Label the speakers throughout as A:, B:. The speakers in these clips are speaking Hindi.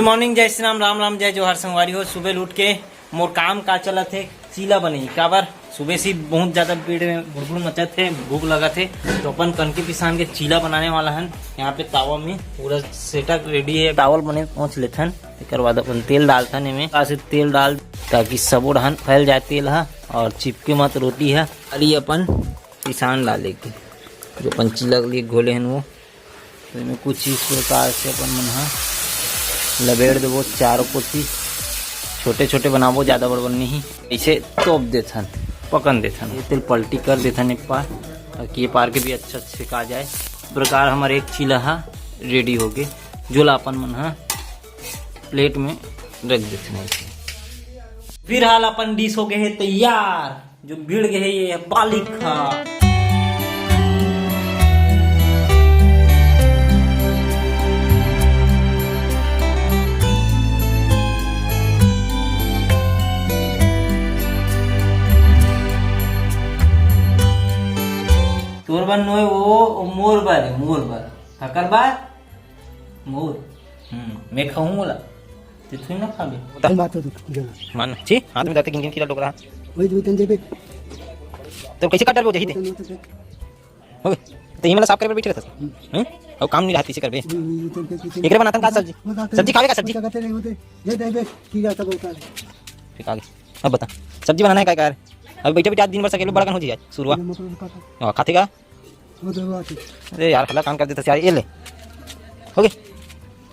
A: मॉर्निंग, जय श्री राम, राम राम, जय जोहार संगवारी हो। सुबह उठ के मोर काम का चला थे, चीला बने काबर सुबह से बहुत ज्यादा पेट में भुड़भुड़ मचा थे, भूख लगा थे तो अपन कनके पिसान के चीला बनाने वाला है। यहाँ पे तावा में पूरा सेटअप रेडी है, चावल बने पहुँच लेते हैं। एक बाद अपन तेल डालता है, से तेल डाल ताकि सबो रहन फैल जाए तेल है और चिपके मत रोटी है। और ये अपन पिसान डाले के जो अपन चीला के लिए घोले हैं वो तो कुछ इस प्रकार से अपन मन लबेड़ देवो, चारों कोसी छोटे छोटे बनाबो, ज़्यादा बड़ नहीं, ऐसे तोप देथन, पकन देथन। ये तेल पलटी कर देथन एक पार ताकि ये पार के भी अच्छा सिका जाए। इस प्रकार हमारे एक चीला रेडी हो गए, जो अपन मन प्लेट में रख देथन। फिर हाल अपन डिश हो गए है तैयार, जो भिड़ गए है ये पालिका। तोर बन नोय वो मोर बार है, मोर बार थकर बार मोर मैं खाऊं बोला ते थोड़ी ना खा ले बात तो मान छी हाथ में दाते किन-किन खिला डोकरा वही दो तन देबे तो कैसे काट डालबो जही दे हो तो ये मला साफ करे बैठ रहता हैं और काम नहीं रहती से करबे एकरे बनाता का सब्जी खावे का सब्जी कहते नहीं होते ये देबे की जाता बोलता ठीक आगे अब बता सब्जी बनाना है क्या यार। अब बैठे बैठे आज दिन भर सकेलो बड़ा कन हो जाए शुरुआत हां खाते का अरे यार खला काम कर देता यार। ये ले हो गए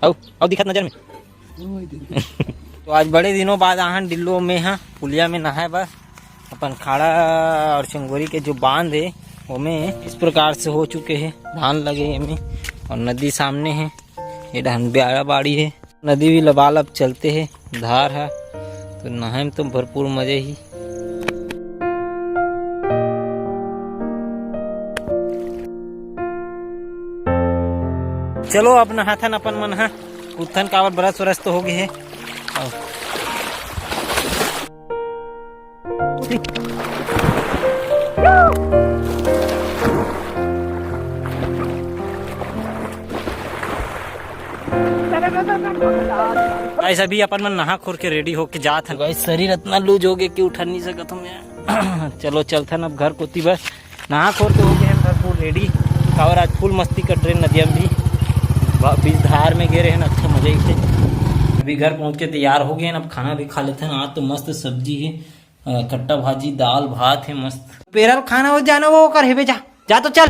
A: आओ दिखत नजर में तो आज बड़े दिनों बाद आहन डिल्लो में पुलिया में नहाए बा अपन खाड़ा और चंगोरी के जो बांध है वो में इस प्रकार से हो चुके हैं, धान लगे में और नदी सामने है। ये धान ब्याड़ा बाड़ी है, नदी भी लबालब चलते है, धार है तो नहाए में तो भरपूर मजे ही। चलो अब नहाथन अपन मन उठन कावर बरस वरस तो हो गए है। ऐसा भी अपन मन नहा खोर के रेडी होके जात है। शरीर इतना लूज हो गया कि उठा नहीं सकता मैं। चलो चलथन अब घर कोती, बस नहा खोर के हो गए हैं भरपूर रेडी। कावर आज फुल मस्ती कर रहे नदिया में भी, बीच धार में गिरे हैं, अच्छा मजा ही थे। अभी घर पहुंच के तैयार हो गए हैं, अब खाना भी खा लेते हैं। आज तो मस्त सब्जी है, कट्टा भाजी, दाल भात है मस्त। पेरल खाना हो जाना वो कर हेबे, जा तो चल।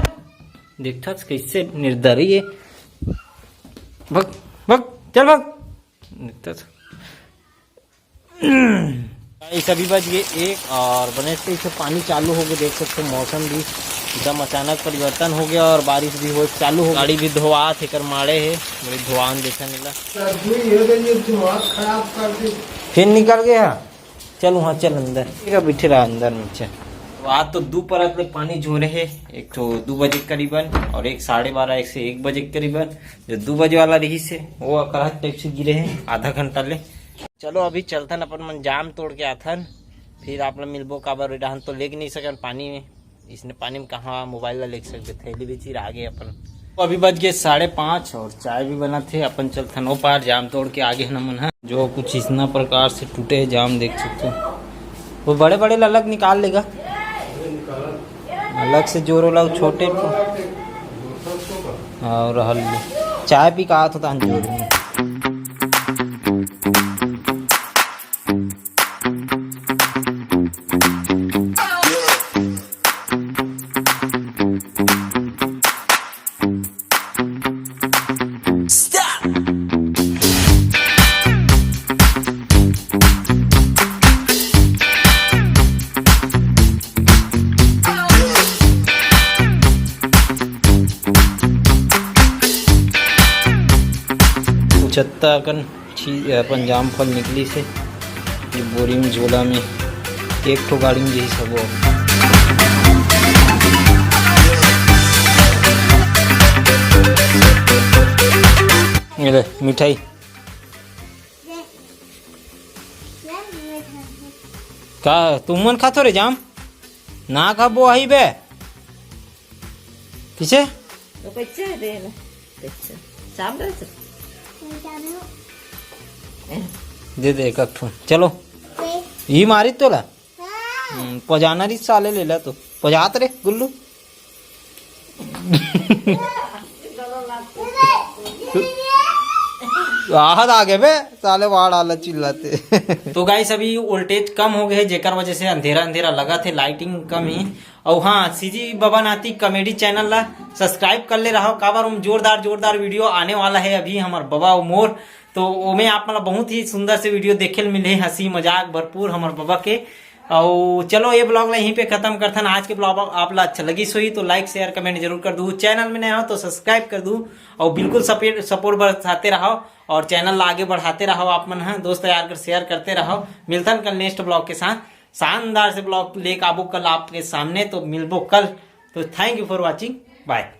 A: देखता कैसे निर्दयी है, भग भग चल भग। देखता सभी बज गए 1 और बने से इसे पानी चालू हो गया। देख सकते मौसम भी एकदम अचानक परिवर्तन हो गया और बारिश भी हो चालू हो। गाड़ी भी धोआ थे कर मारे है, बड़ी धुआं देखा मिला, फिर निकल गया। चल वहाँ चल अंदर बैठे रहा अंदर में। चल आज तो दोपहर में पानी झोरे है, एक तो 2 बजे करीबन और एक 12:30 1 से 1 बजे करीबन। जो 2 बजे वाला रही से वो अकराहट टाइप से गिरे हैं आधा घंटा ले। चलो अभी चलथन अपन मन जाम तोड़ के आथन, फिर आप लोग मिलबो। काबर रहन तो लेग नहीं सकन पानी में, इसने पानी में कहाँ मोबाइल ला ले सकते, थैली भी चीर आगे अपन। तो अभी बज गए 5:30 और चाय भी बना थे। अपन चलथन वो पार जाम तोड़ के आगे न मन जो कुछ इस प्रकार से टूटे जाम देख सकते हो। वो बड़े बड़े अलग निकाल लेगा, अलग से जोरो ला छोटे और हल चाय भी कहा था जोर में। चत्ता अकन अपन जाम फल निकली से ये बोरी में झोला में एक ठो गाड़ी में यही सब मिठाई का तुम मन खातो रे जाम ना खाबो आई बे किसे तो कच्चे दे ना कच्चे साफ रहे दे दे एक ठो चलो ये मारी तो ला पजाना री साले ले ला तो पजात रे गुल्लू आहत आ गए बे साले वाड़ आला चिल्लाते तो गाइस अभी वोल्टेज कम हो गए जेकर वजह से अंधेरा अंधेरा लगा थे लाइटिंग कम ही और हाँ सीजी बाबा नाती कॉमेडी चैनल ला सब्सक्राइब कर ले रहा काबर जोरदार जोरदार वीडियो आने वाला है अभी हमार बाबा और मोर तो ओमे आप मतलब बहुत ही सुंदर से वीडियो देखे मिले हंसी मजाक भरपूर हमार बाबा के और चलो ये ब्लॉग ला यहीं पे खत्म करथन आज के ब्लॉग आप ला अच्छा लगी सोई तो लाइक शेयर कमेंट जरूर कर दू चैनल में नया हो तो सब्सक्राइब कर दू और बिल्कुल सपोर्ट बढ़ाते रहो और चैनल ला आगे बढ़ाते रहो आप मन है दोस्त यार कर शेयर करते रहो मिलथन कल नेक्स्ट ब्लॉग के साथ शानदार से ब्लॉग लेकर आबू कल आपके सामने तो मिलबो कल तो thank you for watching bye.